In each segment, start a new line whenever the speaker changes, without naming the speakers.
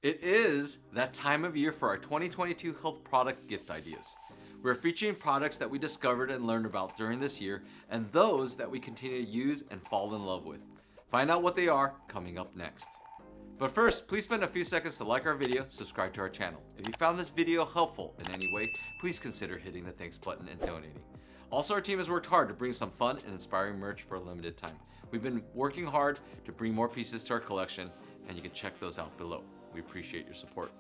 It is that time of year for our 2022 health product gift ideas. We're featuring products that we discovered and learned about during this year and those that we continue to use and fall in love with. Find out what they are coming up next. But first, please spend a few seconds to like our video, subscribe to our channel. If you found this video helpful in any way, please consider hitting the thanks button and donating. Also, our team has worked hard to bring some fun and inspiring merch for a limited time. We've been working hard to bring more pieces to our collection, and you can check those out below. We appreciate your support.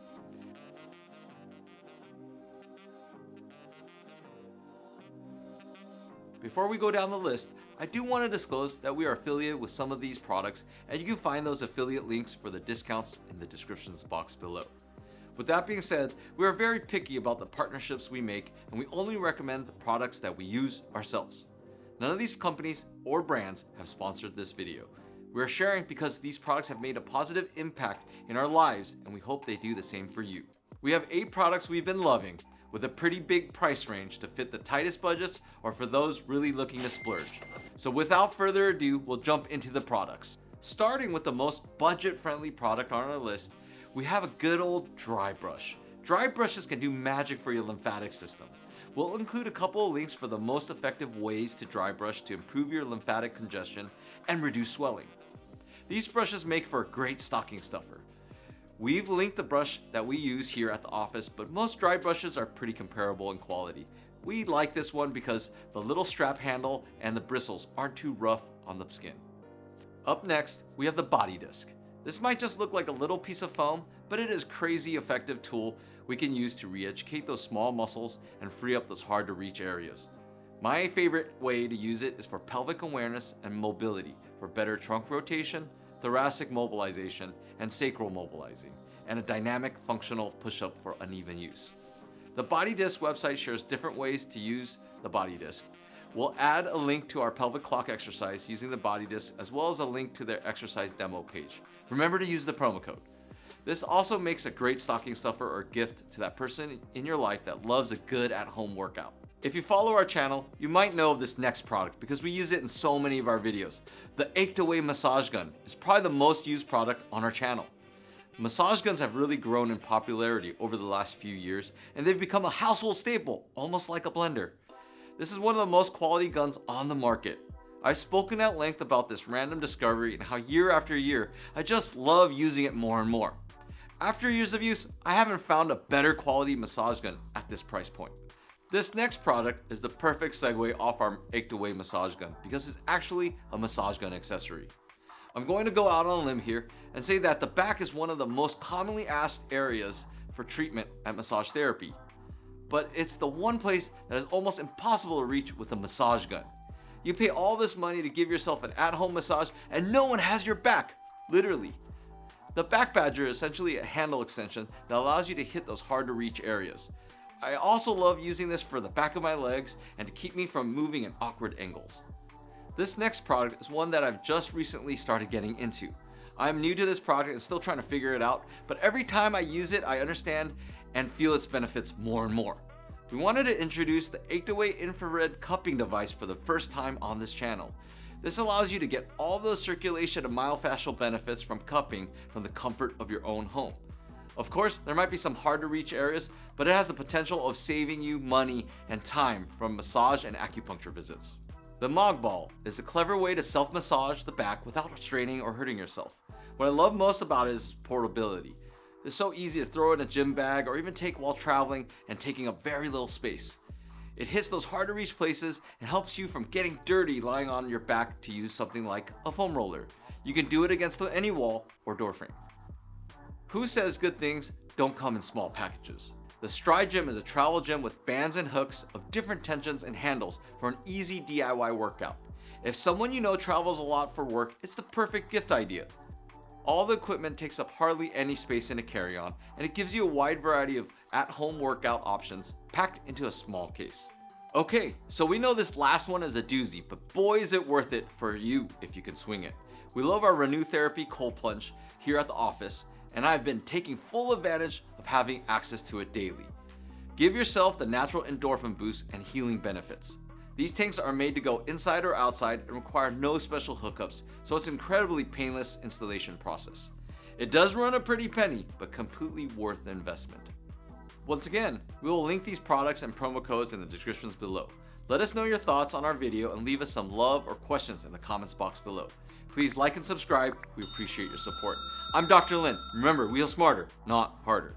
Before we go down the list, I do want to disclose that we are affiliated with some of these products, and you can find those affiliate links for the discounts in the descriptions box below. With that being said, we are very picky about the partnerships we make, and we only recommend the products that we use ourselves. None of these companies or brands have sponsored this video. We are sharing because these products have made a positive impact in our lives, and we hope they do the same for you. We have 8 products we've been loving, with a pretty big price range to fit the tightest budgets or for those really looking to splurge. So without further ado, we'll jump into the products. Starting with the most budget-friendly product on our list, we have a good old dry brush. Dry brushes can do magic for your lymphatic system. We'll include a couple of links for the most effective ways to dry brush to improve your lymphatic congestion and reduce swelling. These brushes make for a great stocking stuffer. We've linked the brush that we use here at the office, but most dry brushes are pretty comparable in quality. We like this one because the little strap handle and the bristles aren't too rough on the skin. Up next, we have the BodyDisk. This might just look like a little piece of foam, but it is a crazy effective tool we can use to re-educate those small muscles and free up those hard to reach areas. My favorite way to use it is for pelvic awareness and mobility, for better trunk rotation, thoracic mobilization, and sacral mobilizing, and a dynamic functional push-up for uneven use. The BodyDisk website shares different ways to use the BodyDisk. We'll add a link to our pelvic clock exercise using the BodyDisk, as well as a link to their exercise demo page. Remember to use the promo code. This also makes a great stocking stuffer or gift to that person in your life that loves a good at-home workout. If you follow our channel, you might know of this next product because we use it in so many of our videos. The Achedaway massage gun is probably the most used product on our channel. Massage guns have really grown in popularity over the last few years, and they've become a household staple, almost like a blender. This is one of the most quality guns on the market. I've spoken at length about this random discovery and how year after year, I just love using it more and more. After years of use, I haven't found a better quality massage gun at this price point. This next product is the perfect segue off our Achedaway massage gun because it's actually a massage gun accessory. I'm going to go out on a limb here and say that the back is one of the most commonly asked areas for treatment at massage therapy. But it's the one place that is almost impossible to reach with a massage gun. You pay all this money to give yourself an at-home massage and no one has your back, literally. The BackBadger is essentially a handle extension that allows you to hit those hard to reach areas. I also love using this for the back of my legs and to keep me from moving in awkward angles. This next product is one that I've just recently started getting into. I'm new to this product and still trying to figure it out, but every time I use it, I understand and feel its benefits more and more. We wanted to introduce the Achedaway infrared cupping device for the first time on this channel. This allows you to get all those circulation and myofascial benefits from cupping from the comfort of your own home. Of course, there might be some hard to reach areas, but it has the potential of saving you money and time from massage and acupuncture visits. The Mog Ball is a clever way to self-massage the back without straining or hurting yourself. What I love most about it is portability. It's so easy to throw in a gym bag or even take while traveling and taking up very little space. It hits those hard to reach places and helps you from getting dirty lying on your back to use something like a foam roller. You can do it against any wall or door frame. Who says good things don't come in small packages? The Stride Gym is a travel gym with bands and hooks of different tensions and handles for an easy DIY workout. If someone you know travels a lot for work, it's the perfect gift idea. All the equipment takes up hardly any space in a carry-on, and it gives you a wide variety of at-home workout options packed into a small case. Okay, so we know this last one is a doozy, but boy is it worth it for you if you can swing it. We love our Renu therapy cold plunge here at the office, and I've been taking full advantage of having access to it daily. Give yourself the natural endorphin boost and healing benefits. These tanks are made to go inside or outside and require no special hookups, so it's an incredibly painless installation process. It does run a pretty penny, but completely worth the investment. Once again, we will link these products and promo codes in the descriptions below. Let us know your thoughts on our video and leave us some love or questions in the comments box below. Please like and subscribe, we appreciate your support. I'm Dr. Lin. Remember, wheel smarter, not harder.